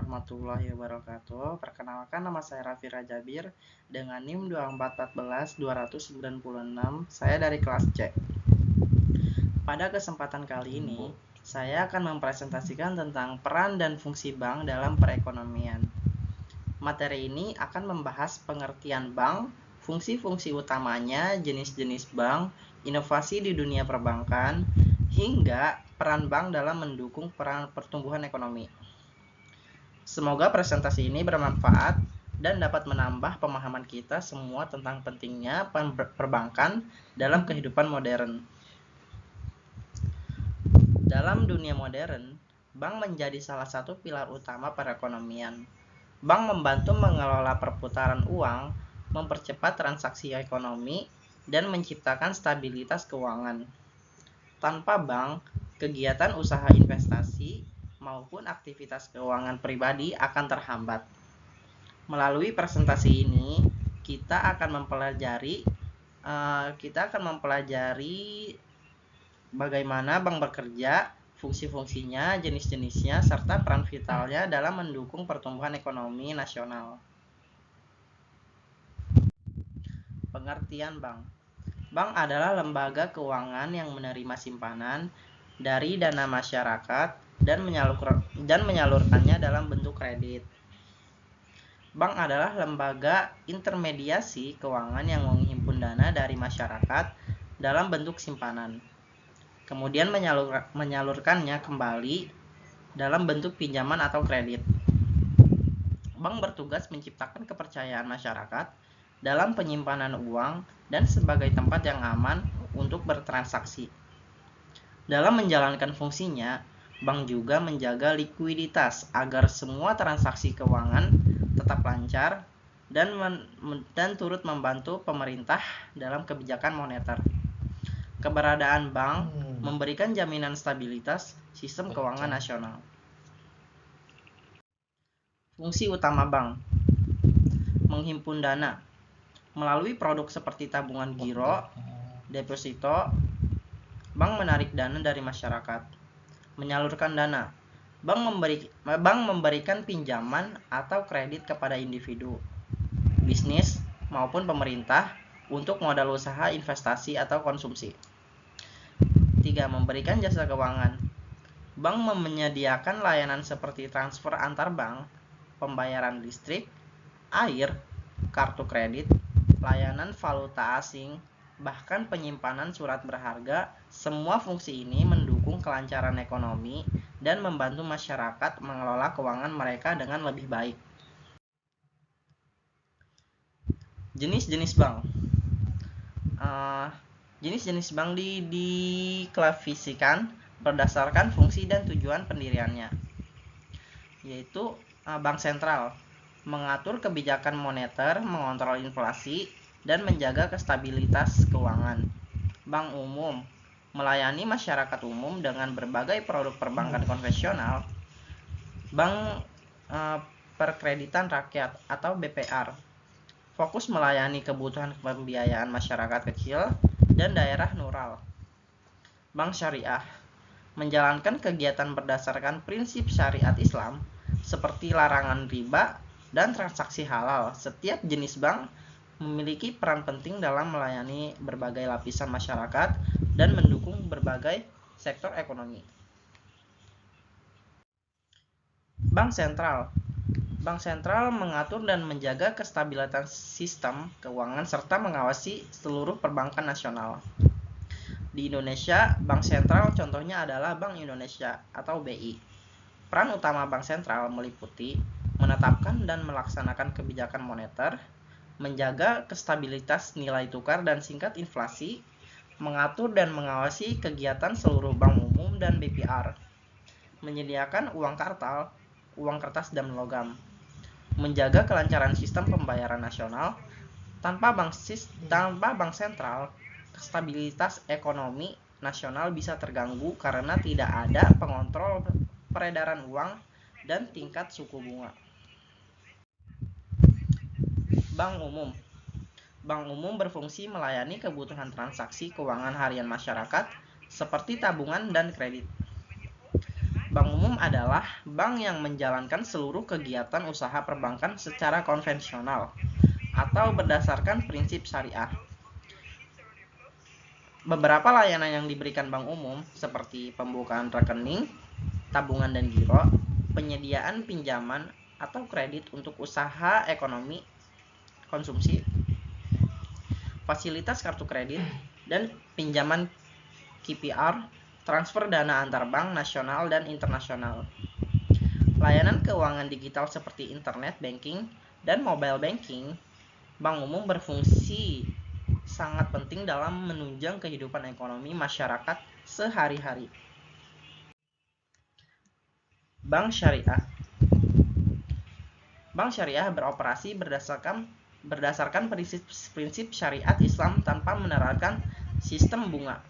warahmatullahi wabarakatuh. Perkenalkan, nama saya Raffi Rajabir dengan NIM 2414296. Saya dari kelas C. Pada kesempatan kali ini, saya akan mempresentasikan tentang peran dan fungsi bank dalam perekonomian. Materi ini akan membahas pengertian bank, fungsi-fungsi utamanya, jenis-jenis bank, inovasi di dunia perbankan, hingga peran bank dalam mendukung peran pertumbuhan ekonomi. Semoga presentasi ini bermanfaat dan dapat menambah pemahaman kita semua tentang pentingnya perbankan dalam kehidupan modern. Dalam dunia modern, bank menjadi salah satu pilar utama perekonomian. Bank membantu mengelola perputaran uang, mempercepat transaksi ekonomi, dan menciptakan stabilitas keuangan. Tanpa bank, kegiatan usaha investasi maupun aktivitas keuangan pribadi akan terhambat. Melalui presentasi ini, kita akan mempelajari bagaimana bank bekerja, fungsi-fungsinya, jenis-jenisnya, serta peran vitalnya dalam mendukung pertumbuhan ekonomi nasional. Pengertian bank. Bank adalah lembaga keuangan yang menerima simpanan dari dana masyarakat dan menyalurkannya dalam bentuk kredit. Bank adalah lembaga intermediasi keuangan yang menghimpun dana dari masyarakat dalam bentuk simpanan, kemudian menyalurkannya kembali dalam bentuk pinjaman atau kredit. Bank bertugas menciptakan kepercayaan masyarakat dalam penyimpanan uang dan sebagai tempat yang aman untuk bertransaksi. Dalam menjalankan fungsinya, bank juga menjaga likuiditas agar semua transaksi keuangan tetap lancar dan turut membantu pemerintah dalam kebijakan moneter. Keberadaan bank memberikan jaminan stabilitas sistem keuangan nasional. Fungsi utama bank: menghimpun dana melalui produk seperti tabungan giro, deposito. Bank menarik dana dari masyarakat. Menyalurkan dana. Bank memberikan pinjaman atau kredit kepada individu, bisnis, maupun pemerintah untuk modal usaha, investasi, atau konsumsi. 3. Memberikan jasa keuangan. Bank menyediakan layanan seperti transfer antar bank, pembayaran listrik, air, kartu kredit, layanan valuta asing, bahkan penyimpanan surat berharga. Semua fungsi ini mendukung kelancaran ekonomi dan membantu masyarakat mengelola keuangan mereka dengan lebih baik. Jenis-jenis bank. Jenis-jenis bank diklasifikasikan berdasarkan fungsi dan tujuan pendiriannya, yaitu bank sentral, mengatur kebijakan moneter, mengontrol inflasi, dan menjaga kestabilitas keuangan. Bank umum, melayani masyarakat umum dengan berbagai produk perbankan konvensional. Bank Perkreditan Rakyat atau BPR, fokus melayani kebutuhan pembiayaan masyarakat kecil dan daerah rural. Bank Syariah, menjalankan kegiatan berdasarkan prinsip syariat Islam seperti larangan riba dan transaksi halal. Setiap jenis bank memiliki peran penting dalam melayani berbagai lapisan masyarakat dan mendukung berbagai sektor ekonomi. Bank sentral. Bank sentral mengatur dan menjaga kestabilitas sistem keuangan serta mengawasi seluruh perbankan nasional. Di Indonesia, bank sentral contohnya adalah Bank Indonesia atau BI. Peran utama bank sentral meliputi menetapkan dan melaksanakan kebijakan moneter, menjaga kestabilitas nilai tukar dan tingkat inflasi, mengatur dan mengawasi kegiatan seluruh bank umum dan BPR, menyediakan uang kartal, uang kertas dan logam, menjaga kelancaran sistem pembayaran nasional. Tanpa bank sentral, stabilitas ekonomi nasional bisa terganggu karena tidak ada pengontrol peredaran uang dan tingkat suku bunga. Bank umum. Bank umum berfungsi melayani kebutuhan transaksi keuangan harian masyarakat seperti tabungan dan kredit. Bank umum adalah bank yang menjalankan seluruh kegiatan usaha perbankan secara konvensional atau berdasarkan prinsip syariah. Beberapa layanan yang diberikan bank umum seperti pembukaan rekening, tabungan dan giro, penyediaan pinjaman atau kredit untuk usaha ekonomi konsumsi, fasilitas kartu kredit, dan pinjaman KPR, transfer dana antar bank nasional dan internasional. Layanan keuangan digital seperti internet banking dan mobile banking, bank umum berfungsi sangat penting dalam menunjang kehidupan ekonomi masyarakat sehari-hari. Bank Syariah. Bank Syariah beroperasi berdasarkan prinsip syariat Islam tanpa menerapkan sistem bunga.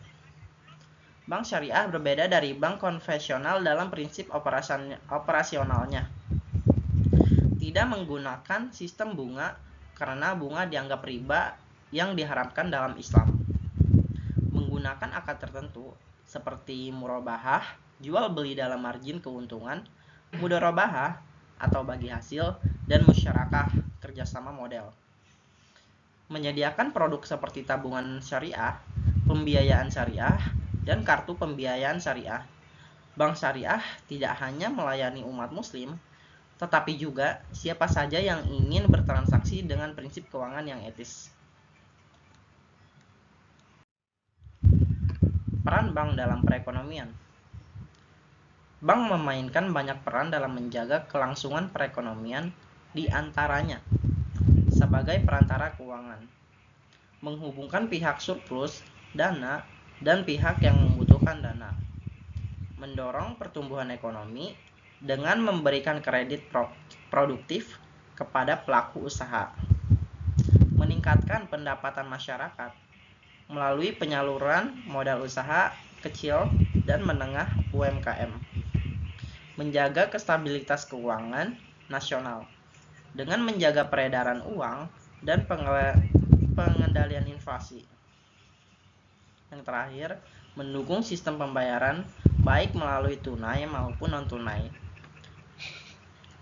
Bank Syariah berbeda dari bank konvensional dalam prinsip operasionalnya. Tidak menggunakan sistem bunga karena bunga dianggap riba yang diharamkan dalam Islam. Menggunakan akad tertentu seperti murabahah, jual beli dalam margin keuntungan, mudharabahah atau bagi hasil, dan musyarakah kerjasama model. Menyediakan produk seperti tabungan syariah, pembiayaan syariah, dan kartu pembiayaan syariah. Bank syariah tidak hanya melayani umat muslim, tetapi juga siapa saja yang ingin bertransaksi dengan prinsip keuangan yang etis. Peran bank dalam perekonomian. Bank memainkan banyak peran dalam menjaga kelangsungan perekonomian, di antaranya sebagai perantara keuangan, menghubungkan pihak surplus dana dan pihak yang membutuhkan dana, mendorong pertumbuhan ekonomi dengan memberikan kredit produktif kepada pelaku usaha, meningkatkan pendapatan masyarakat melalui penyaluran modal usaha kecil dan menengah UMKM, menjaga kestabilitas keuangan nasional dengan menjaga peredaran uang dan pengendalian inflasi. Yang terakhir, mendukung sistem pembayaran baik melalui tunai maupun non-tunai.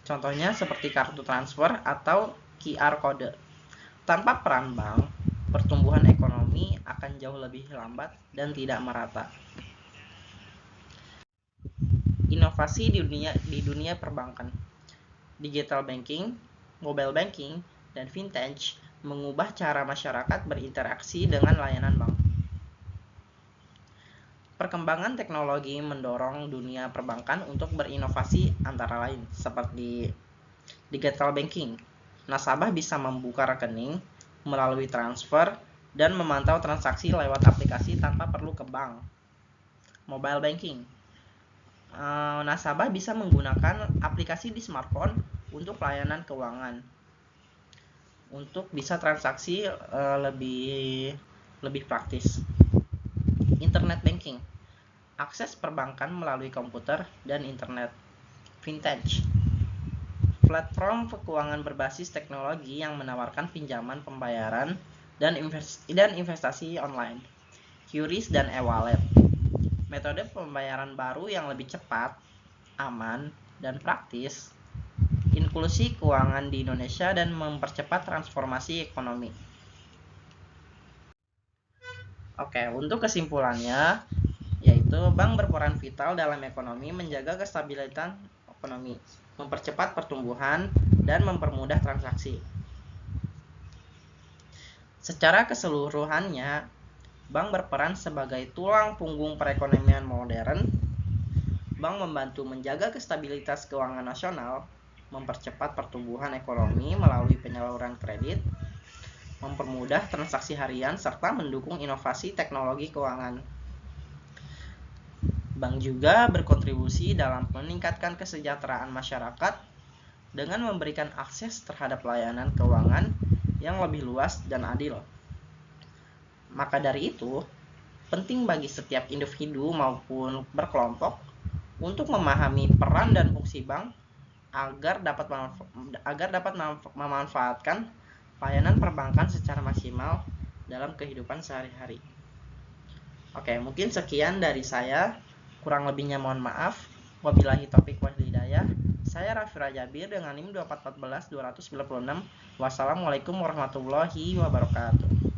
Contohnya seperti kartu transfer atau QR kode. Tanpa peran bank, pertumbuhan ekonomi akan jauh lebih lambat dan tidak merata. Inovasi di dunia perbankan. Digital banking, mobile banking, dan vintage mengubah cara masyarakat berinteraksi dengan layanan bank. Perkembangan teknologi mendorong dunia perbankan untuk berinovasi antara lain seperti digital banking. Nasabah bisa membuka rekening melalui transfer dan memantau transaksi lewat aplikasi tanpa perlu ke bank. Mobile banking. Nasabah bisa menggunakan aplikasi di smartphone untuk layanan keuangan, untuk bisa transaksi lebih praktis. Internet banking. Akses perbankan melalui komputer dan internet. Vintage. Platform keuangan berbasis teknologi yang menawarkan pinjaman, pembayaran, dan investasi online. QRIS dan e-wallet. Metode pembayaran baru yang lebih cepat, aman, dan praktis. Inklusi keuangan di Indonesia dan mempercepat transformasi ekonomi. Oke, untuk kesimpulannya, yaitu bank berperan vital dalam ekonomi, menjaga kestabilitas ekonomi, mempercepat pertumbuhan, dan mempermudah transaksi. Secara keseluruhannya, bank berperan sebagai tulang punggung perekonomian modern. Bank membantu menjaga kestabilitas keuangan nasional, mempercepat pertumbuhan ekonomi melalui penyaluran kredit, mempermudah transaksi harian, serta mendukung inovasi teknologi keuangan. Bank juga berkontribusi dalam meningkatkan kesejahteraan masyarakat dengan memberikan akses terhadap layanan keuangan yang lebih luas dan adil. Maka dari itu, penting bagi setiap individu maupun berkelompok untuk memahami peran dan fungsi bank agar dapat memanfaatkan layanan perbankan secara maksimal dalam kehidupan sehari-hari. Oke, mungkin sekian dari saya. Kurang lebihnya mohon maaf. Wabillahi taufik wal hidayah. Saya Raffi Rajabir dengan NIM 2414 296. Wassalamualaikum warahmatullahi wabarakatuh.